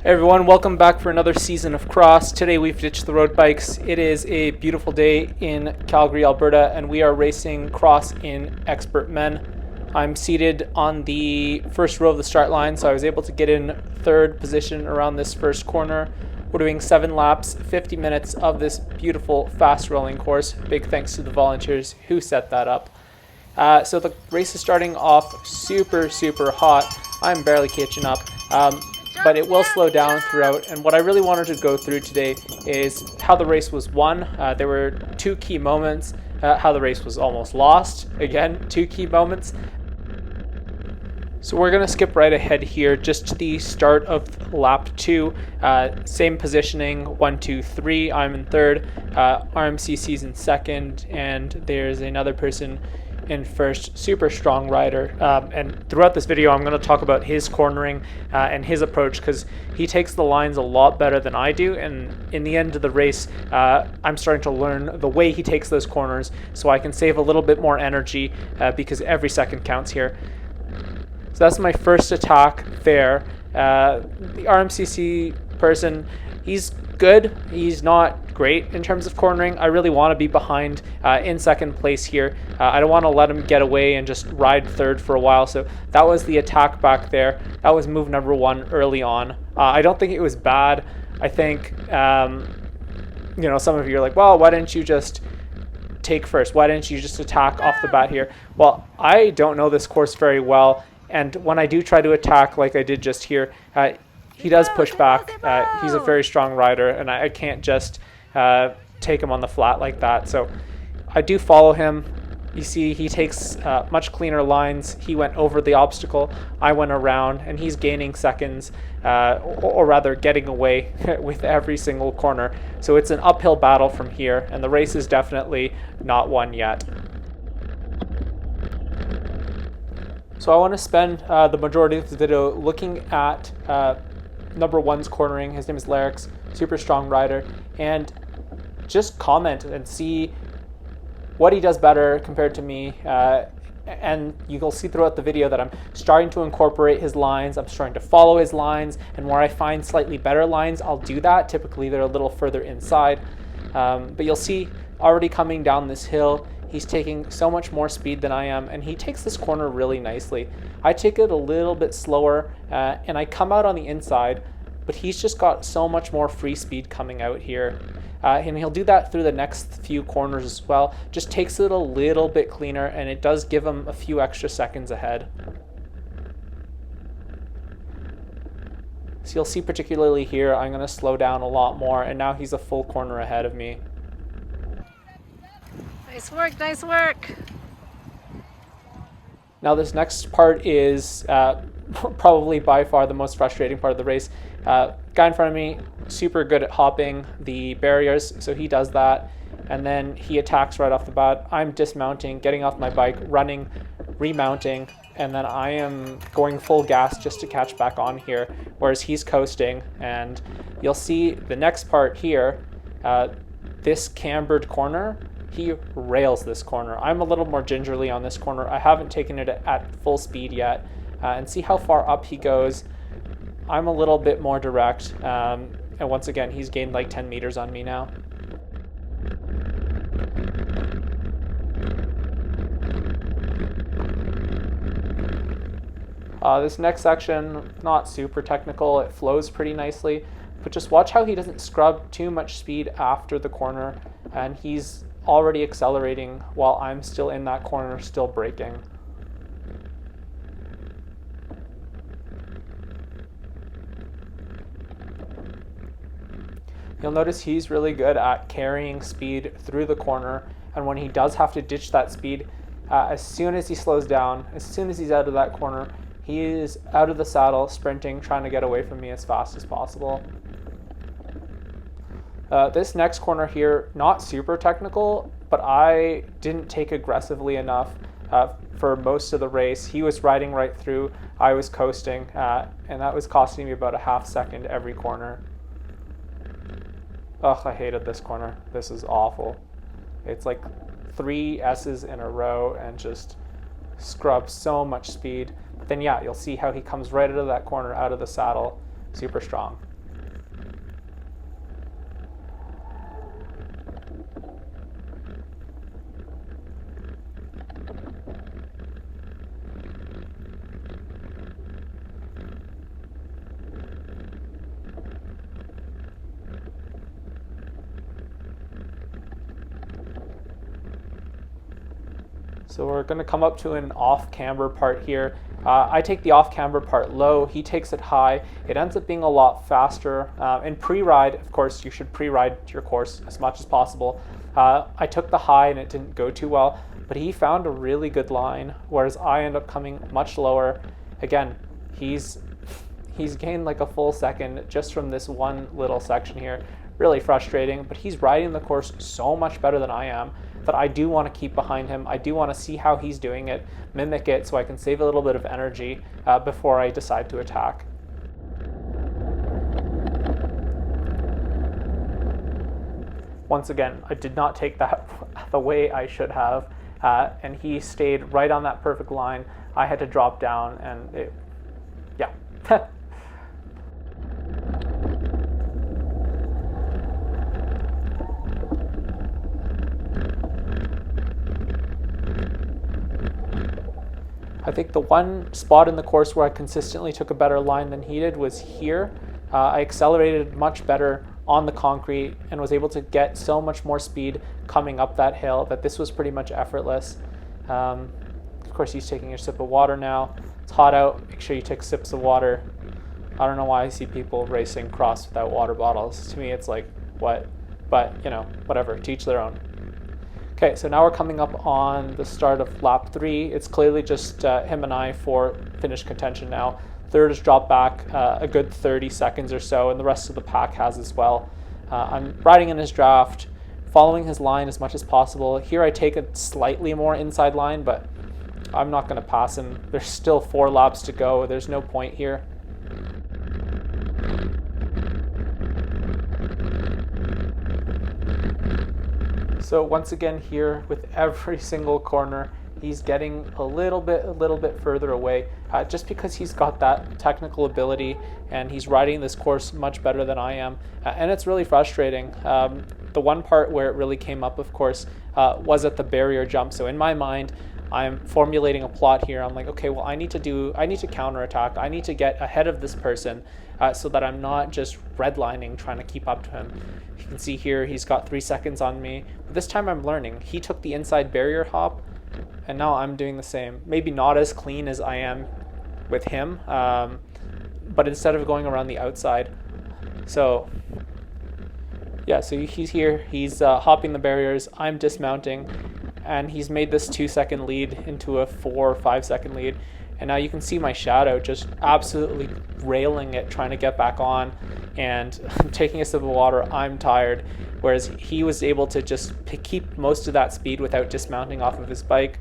Hey everyone, welcome back for another season of Cross. Today we've ditched the road bikes. It is a beautiful day in Calgary, Alberta, and we are racing Cross in Expert Men. I'm seated on the first row of the start line, so I was able to get in third position around this first corner. We're doing 7 laps, 50 minutes of this beautiful fast rolling course. Big thanks to the volunteers who set that up. So the race is starting off super hot. I'm barely catching up. But it will slow down throughout. And what I really wanted to go through today is how the race was won. There were 2 key moments. How the race was almost lost. Again, 2 key moments. So we're going to skip right ahead here just to the start of lap 2. Same positioning, 1, 2, 3. I'm in third. RMCC's in second. And there's another person in first, super strong rider, and throughout this video I'm going to talk about his cornering and his approach, because he takes the lines a lot better than I do, and in the end of the race I'm starting to learn the way he takes those corners so I can save a little bit more energy because every second counts here. So that's my first attack there. The RMCC person, he's good. He's not great in terms of cornering. I really want to be behind in second place here. I don't want to let him get away and just ride third for a while. So that was the attack back there. That was move number 1 early on. I don't think it was bad. I think, some of you are like, well, why didn't you just take first? Why didn't you just attack off the bat here? Well, I don't know this course very well. And when I do try to attack like I did just here, he does push back. He's a very strong rider, and I can't just take him on the flat like that. So I do follow him. You see he takes much cleaner lines. He went over the obstacle. I went around, and he's gaining seconds, or rather getting away with every single corner. So it's an uphill battle from here, and the race is definitely not won yet. So I want to spend the majority of this video looking at number 1's cornering. His name is Larix, super strong rider, and just comment and see what he does better compared to me. And you'll see throughout the video that I'm starting to incorporate his lines. I'm starting to follow his lines, and where I find slightly better lines, I'll do that. Typically, they're a little further inside. But you'll see already coming down this hill, he's taking so much more speed than I am, and he takes this corner really nicely. I take it a little bit slower, and I come out on the inside, but he's just got so much more free speed coming out here. And he'll do that through the next few corners as well. Just takes it a little bit cleaner, and it does give him a few extra seconds ahead. So you'll see particularly here, I'm going to slow down a lot more, and now he's a full corner ahead of me. Nice work, nice work. Now this next part is probably by far the most frustrating part of the race. Guy in front of me, super good at hopping the barriers, so he does that, and then he attacks right off the bat. I'm dismounting, getting off my bike, running, remounting, and then I am going full gas just to catch back on here, whereas he's coasting. And you'll see the next part here, this cambered corner, he rails this corner. I'm a little more gingerly on this corner. I haven't taken it at full speed yet. And see how far up he goes. I'm a little bit more direct. And once again, he's gained like 10 meters on me now. This next section, not super technical. It flows pretty nicely. But just watch how he doesn't scrub too much speed after the corner. And he's already accelerating while I'm still in that corner, still braking. You'll notice he's really good at carrying speed through the corner, and when he does have to ditch that speed, as soon as he slows down, as soon as he's out of that corner, he is out of the saddle, sprinting, trying to get away from me as fast as possible. This next corner here, not super technical, but I didn't take aggressively enough for most of the race. He was riding right through, I was coasting, and that was costing me about a half second every corner. Ugh, I hated this corner. This is awful. It's like 3 S's in a row and just scrub so much speed. Then yeah, you'll see how he comes right out of that corner, out of the saddle, super strong. So we're going to come up to an off-camber part here. I take the off-camber part low, he takes it high. It ends up being a lot faster. In pre-ride, of course, you should pre-ride your course as much as possible. I took the high and it didn't go too well, but he found a really good line, whereas I end up coming much lower. Again, he's gained like a full second just from this one little section here. Really frustrating, but he's riding the course so much better than I am that I do want to keep behind him. I do want to see how he's doing it, mimic it, so I can save a little bit of energy before I decide to attack. Once again, I did not take that the way I should have, and he stayed right on that perfect line. I had to drop down, and yeah. I think the one spot in the course where I consistently took a better line than he did was here. I accelerated much better on the concrete and was able to get so much more speed coming up that hill that this was pretty much effortless. Of course, he's taking a sip of water now. It's hot out. Make sure you take sips of water. I don't know why I see people racing cross without water bottles. To me, it's like, what? But, you know, whatever. To each their own. Okay, so now we're coming up on the start of lap 3. It's clearly just him and I for finish contention now. Third has dropped back a good 30 seconds or so, and the rest of the pack has as well. I'm riding in his draft, following his line as much as possible. Here I take a slightly more inside line, but I'm not going to pass him. There's still 4 laps to go. There's no point here. So once again here, with every single corner, he's getting a little bit further away, just because he's got that technical ability and he's riding this course much better than I am, and it's really frustrating. The one part where it really came up, of course, was at the barrier jump. So in my mind, I'm formulating a plot here. I'm like, okay, well, I need to counterattack. I need to get ahead of this person so that I'm not just redlining trying to keep up to him. You can see here he's got 3 seconds on me. But this time I'm learning. He took the inside barrier hop, and now I'm doing the same. Maybe not as clean as I am with him, but instead of going around the outside. So yeah, so he's here. He's hopping the barriers. I'm dismounting, and he's made this 2-second lead into a 4 or 5 second lead. And now you can see my shadow just absolutely railing it, trying to get back on, and I'm taking a sip of water. I'm tired, whereas he was able to just keep most of that speed without dismounting off of his bike.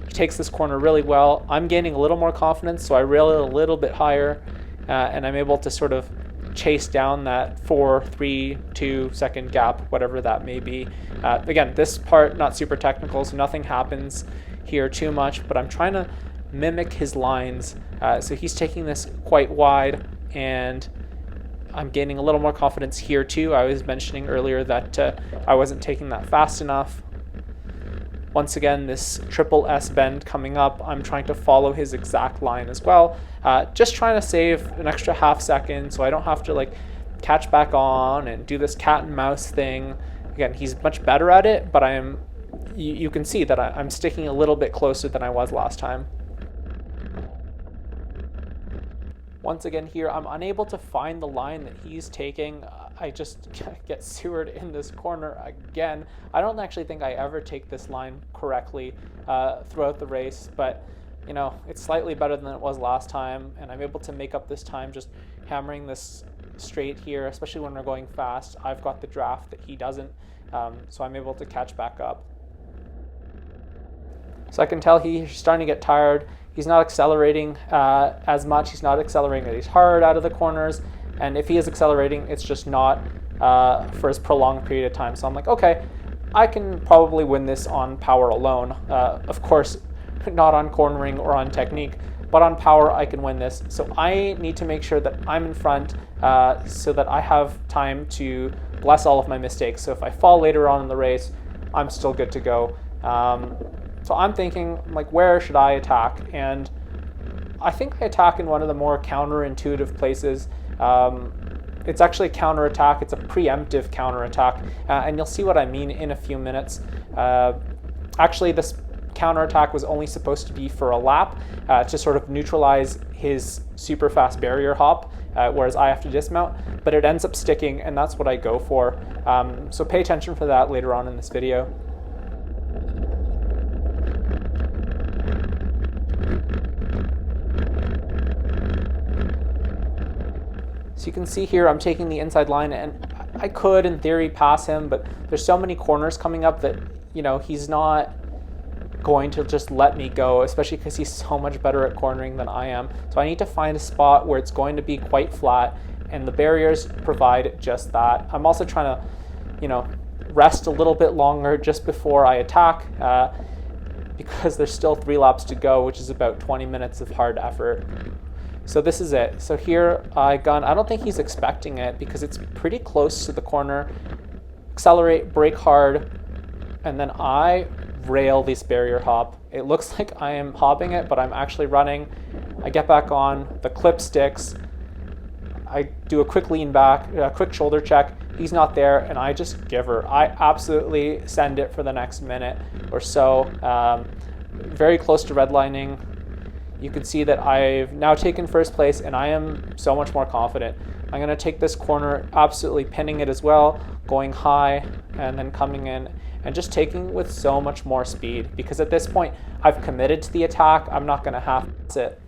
He takes this corner really well. I'm gaining a little more confidence, so I rail it a little bit higher, and I'm able to sort of chase down that 4, 3, 2 second gap, whatever that may be. Again, this part not super technical, so nothing happens here too much, but I'm trying to mimic his lines. So he's taking this quite wide, and I'm gaining a little more confidence here too. I was mentioning earlier that I wasn't taking that fast enough. Once again, this triple S bend coming up, I'm trying to follow his exact line as well. Just trying to save an extra half second so I don't have to like catch back on and do this cat and mouse thing. Again, he's much better at it, but you can see that I'm sticking a little bit closer than I was last time. Once again here, I'm unable to find the line that he's taking. I just get sewered in this corner again. I don't actually think I ever take this line correctly throughout the race, but you know, it's slightly better than it was last time, and I'm able to make up this time just hammering this straight here, especially when we're going fast. I've got the draft that he doesn't, so I'm able to catch back up. So I can tell he's starting to get tired. He's not accelerating as much. He's not accelerating as hard out of the corners. And if he is accelerating, it's just not for as prolonged period of time. So I'm like, okay, I can probably win this on power alone. Of course, not on cornering or on technique, but on power, I can win this. So I need to make sure that I'm in front so that I have time to bless all of my mistakes. So if I fall later on in the race, I'm still good to go. So I'm thinking, like, where should I attack? And I think I attack in one of the more counterintuitive places. It's actually a counterattack. It's a preemptive counterattack, and you'll see what I mean in a few minutes. Actually, this counterattack was only supposed to be for a lap to sort of neutralize his super fast barrier hop, whereas I have to dismount, but it ends up sticking, and that's what I go for. So pay attention for that later on in this video. So you can see here I'm taking the inside line, and I could in theory pass him, but there's so many corners coming up that, you know, he's not going to just let me go, especially because he's so much better at cornering than I am. So I need to find a spot where it's going to be quite flat, and the barriers provide just that. I'm also trying to, you know, rest a little bit longer just before I attack, because there's still 3 laps to go, which is about 20 minutes of hard effort. So this is it. So here I don't think he's expecting it because it's pretty close to the corner. Accelerate, brake hard, and then I rail this barrier hop. It looks like I am hopping it, but I'm actually running. I get back on, the clip sticks. I do a quick lean back, a quick shoulder check. He's not there, and I just give her. I absolutely send it for the next minute or so. Very close to redlining. You can see that I've now taken first place, and I am so much more confident. I'm going to take this corner, absolutely pinning it as well, going high, and then coming in, and just taking with so much more speed, because at this point, I've committed to the attack. I'm not going to half it.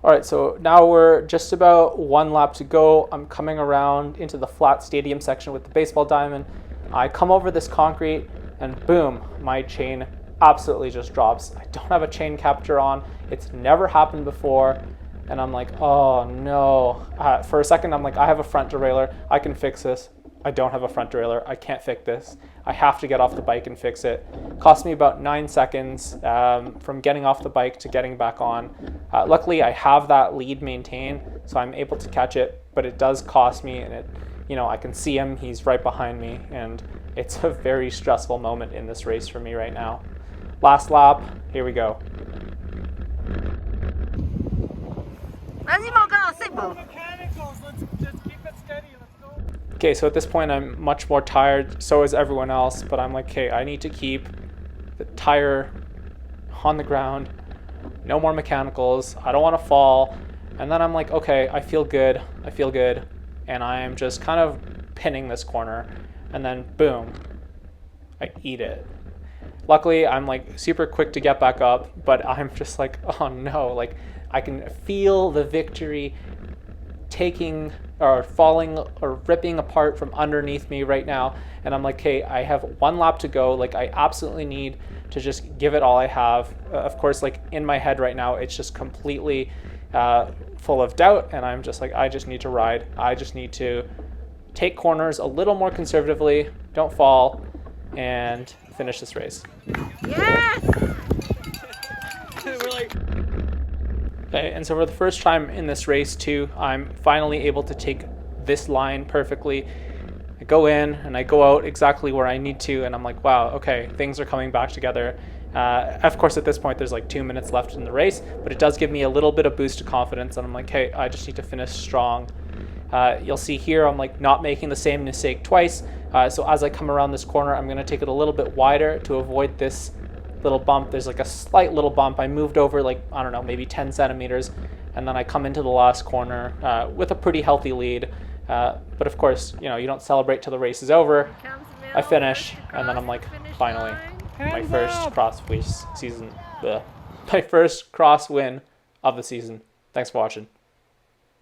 All right, so now we're just about 1 lap to go. I'm coming around into the flat stadium section with the baseball diamond. I come over this concrete, and boom, my chain absolutely just drops. I don't have a chain capture on. It's never happened before. And I'm like, oh no. For a second, I'm like, I have a front derailleur. I can fix this. I don't have a front derailleur. I can't fix this. I have to get off the bike and fix it. Cost me about 9 seconds from getting off the bike to getting back on. Luckily, I have that lead maintained, so I'm able to catch it, but it does cost me, and I can see him. He's right behind me, and it's a very stressful moment in this race for me right now. Last lap, here we go. Okay, so at this point I'm much more tired, so is everyone else, but I'm like, okay, I need to keep the tire on the ground, no more mechanicals, I don't want to fall, and then I'm like, okay, I feel good, and I'm just kind of pinning this corner, and then boom, I eat it. Luckily, I'm like super quick to get back up, but I'm just like, oh no, like I can feel the victory taking or falling or ripping apart from underneath me right now. And I'm like, okay, I have 1 lap to go. Like I absolutely need to just give it all I have. Of course, like in my head right now, it's just completely full of doubt. And I'm just like, I just need to ride. I just need to take corners a little more conservatively, don't fall, and finish this race. Yes! We're like... Okay, and so for the first time in this race too, I'm finally able to take this line perfectly. I go in and I go out exactly where I need to, and I'm like, wow, okay, things are coming back together. Of course, at this point, there's like 2 minutes left in the race, but it does give me a little bit of boost of confidence, and I'm like, hey, I just need to finish strong. You'll see here, I'm like not making the same mistake twice. So as I come around this corner, I'm going to take it a little bit wider to avoid this little bump. There's like a slight little bump. I moved over like, I don't know, maybe 10 centimeters. And then I come into the last corner with a pretty healthy lead. But of course, you don't celebrate till the race is over. I finish, and then I'm like, finally, my first my first cross win of the season. Thanks for watching.